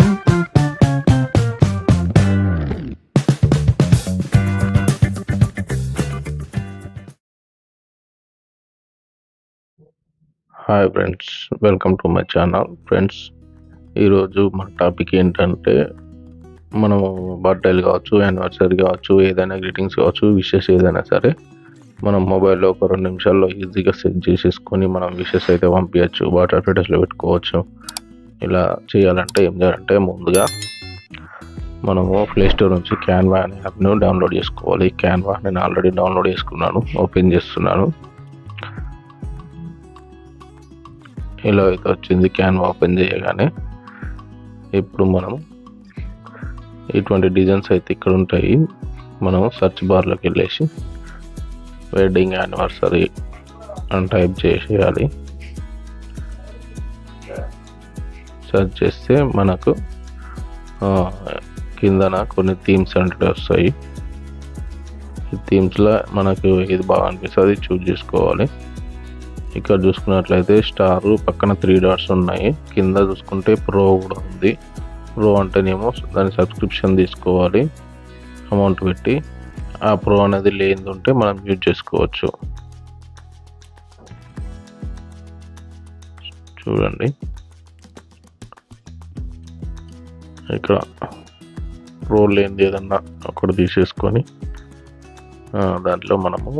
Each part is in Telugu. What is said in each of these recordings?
Hi friends, welcome to my channel. Friends, ఈరోజు మన టాపిక్ ఏంటంటే, మనము బర్త్డేలు కావచ్చు, యానివర్సరీ కావచ్చు, ఏదైనా గ్రీటింగ్స్ కావచ్చు, విషెస్ ఏదైనా సరే మనం మొబైల్లో ఒక 2 నిమిషాల్లో ఈజీగా సెట్ చేసేసుకొని మనం విషెస్ అయితే పంపించచ్చు, వాట్సాప్ స్టేటస్లో పెట్టుకోవచ్చు. ఇలా చేయాలంటే ఏం చేయాలంటే, ముందుగా మనము ప్లే స్టోర్ నుంచి క్యాన్వా అనే యాప్ను డౌన్లోడ్ చేసుకోవాలి. క్యాన్వా నేను ఆల్రెడీ డౌన్లోడ్ చేసుకున్నాను, ఓపెన్ చేస్తున్నాను. ఇలా అయితే వచ్చింది క్యాన్వా ఓపెన్ చేయగానే. ఇప్పుడు మనం ఇటువంటి డిజైన్స్ అయితే ఇక్కడ ఉంటాయి. మనం సెర్చ్ బార్లోకి వెళ్ళేసి వెడ్డింగ్ యానివర్సరీ అని టైప్ చేసేయాలి. సెర్చ్ చేస్తే మనకు కిందన కొన్ని థీమ్స్ అంటే వస్తాయి. ఈ థీమ్స్లో మనకు ఇది బాగా అనిపిస్తుంది, చూజ్ చేసుకోవాలి. ఇక్కడ చూసుకున్నట్లయితే స్టార్ పక్కన 3 డాట్స్ ఉన్నాయి. కింద చూసుకుంటే ప్రో కూడా ఉంది. ప్రో అంటేనేమో దాని సబ్స్క్రిప్షన్ తీసుకోవాలి అమౌంట్ పెట్టి. ఆ ప్రో అనేది లేనిది ఉంటే మనం యూజ్ చేసుకోవచ్చు. చూడండి, ఇక్కడ ప్రో లేనిది ఏదన్నా ఒకటి తీసేసుకొని దాంట్లో మనము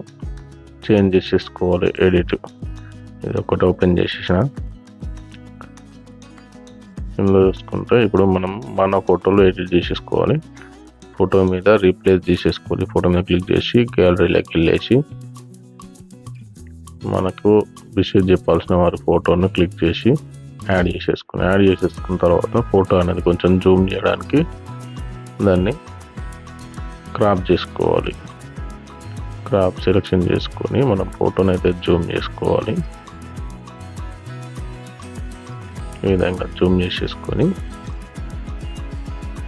చేంజ్ చేసేసుకోవాలి. ఎడిట్ ఇది ఒకటి ఓపెన్ చేసేసిన. ఇందులో చూసుకుంటే ఇప్పుడు మనం మన ఫోటోలో ఎడిట్ చేసేసుకోవాలి. ఫోటో మీద రీప్లేస్ చేసేసుకోవాలి. ఫోటో మీద క్లిక్ చేసి గ్యాలరీలోకి వెళ్ళేసి మనకు విషయం చెప్పాల్సిన వారి ఫోటోను క్లిక్ చేసి యాడ్ చేసేసుకున్న తర్వాత ఫోటో అనేది కొంచెం జూమ్ చేయడానికి దాన్ని క్రాప్ చేసుకోవాలి. క్రాప్ సెలెక్షన్ చేసుకొని మనం ఫోటోని అయితే జూమ్ చేసుకోవాలి. ఈ విధంగా జూమ్ చేసేసుకొని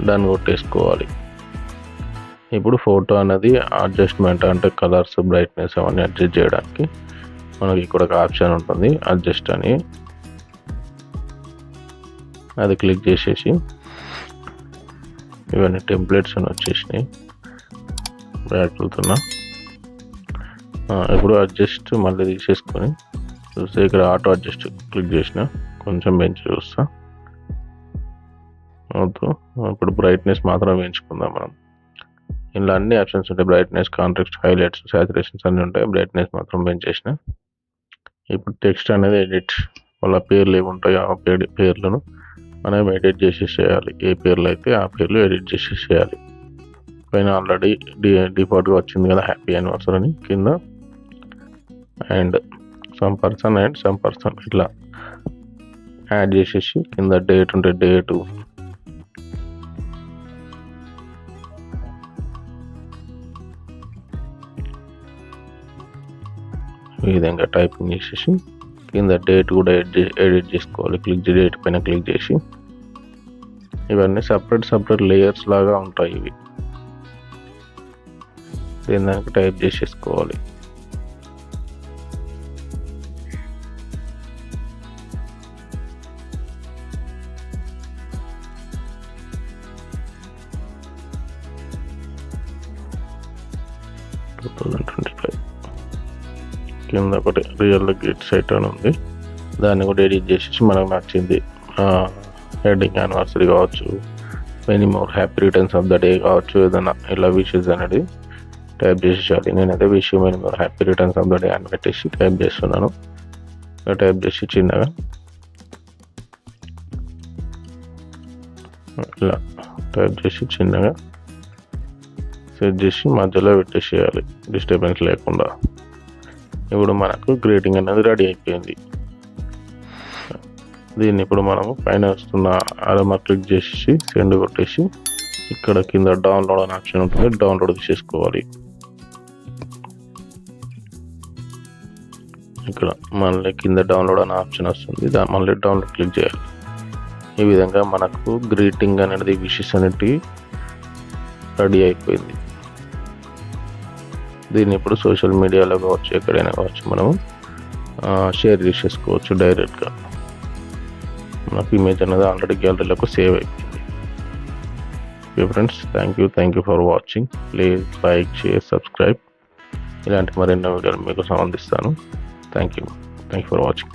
దాన్ని కొట్టేసుకోవాలి. ఇప్పుడు ఫోటో అనేది అడ్జస్ట్మెంట్ అంటే కలర్స్, బ్రైట్నెస్ అవన్నీ అడ్జస్ట్ చేయడానికి మనకి ఇక్కడ ఒక ఆప్షన్ ఉంటుంది, అడ్జస్ట్ అని. అది క్లిక్ చేసేసి ఇవన్నీ టెంప్లెట్స్ అని వచ్చేసినాయి. బ్యాక్ వెళ్తున్నా. ఇప్పుడు అడ్జస్ట్ మళ్ళీ తీసేసుకొని చూస్తే ఇక్కడ ఆటో అడ్జస్ట్ క్లిక్ చేసిన, కొంచెం పెంచి చూస్తా. ఇప్పుడు బ్రైట్నెస్ మాత్రం పెంచుకుందాం మనం. ఇలా అన్ని ఆప్షన్స్ ఉంటాయి. బ్రైట్నెస్, కాంట్రాస్ట్, హైలైట్స్, సాచురేషన్స్ అన్నీ ఉంటాయి. బ్రైట్నెస్ మాత్రం పెంచేసిన. ఇప్పుడు టెక్స్ట్ అనేది ఎడిట్, వాళ్ళ పేర్లు ఏమి ఉంటాయో ఆ పేర్లను మనం ఎడిట్ చేసేసేయాలి. ఏ పేర్లు అయితే ఆ పేర్లు ఎడిట్ చేసేసేయాలి. పైన ఆల్రెడీ డిఫాల్ట్గా వచ్చింది కదా హ్యాపీ యానివర్సరీ అని, కింద అండ్ సమ్ పర్సన్ ఇట్లా యాడ్ చేసేసి కింద డేట్ ఉంటే డేటు, ఈ విధంగా టైపింగ్ చేసేసి కింద డేట్ కూడా ఎడిట్ చేసుకోవాలి. డేట్ పైన క్లిక్ చేసి ఇవన్నీ సపరేట్ లేయర్స్ లాగా ఉంటాయి. ఇవి దీనికి టైప్ చేసేసుకోవాలి. కింద ఒకటి రియల్ గిట్ సైట్ అని ఉంది, దాన్ని కూడా ఎడిట్ చేసేసి మనకు నచ్చింది వెడ్డింగ్ యానివర్సరీ కావచ్చు, many more happy returns of the day కావచ్చు, ఏదైనా ఇలా విషెస్ అనేది టైప్ చేసేయాలి. నేనైతే wish many more happy returns of the day అని పెట్టేసి టైప్ చేస్తున్నాను. టైప్ చేసి చిన్నగా ఇలా టైప్ చేసి చిన్నగా సెట్ చేసి మధ్యలో పెట్టేసేయాలి, డిస్టర్బెన్స్ లేకుండా. ఇప్పుడు మనకు గ్రీటింగ్ అనేది రెడీ అయిపోయింది. దీన్ని ఇప్పుడు మనము పైన వస్తున్న ఆరో క్లిక్ చేసి సెండ్ కొట్టేసి ఇక్కడ కింద డౌన్లోడ్ అనే ఆప్షన్ ఉంటుంది, డౌన్లోడ్ తీసేసుకోవాలి. ఇక్కడ మళ్ళీ కింద డౌన్లోడ్ అనే ఆప్షన్ వస్తుంది, దాన్ని మళ్ళీ డౌన్లోడ్ క్లిక్ చేయాలి. ఈ విధంగా మనకు గ్రీటింగ్ అనేది విషెస్ అనేటివి రెడీ అయిపోయింది. దీన్ని ఇప్పుడు సోషల్ మీడియాలో కావచ్చు, ఎక్కడైనా కావచ్చు, మనము షేర్ చేసేసుకోవచ్చు డైరెక్ట్గా. మనకు ఇమేజ్ అనేది ఆల్రెడీ గ్యాలరీలకు సేవ్ అయిపోయింది. Okay friends, thank you for watching. Please like, share, subscribe. ఇలాంటి మరెన్నో వీడియోలు మీకు అందిస్తాను. Thank you for watching.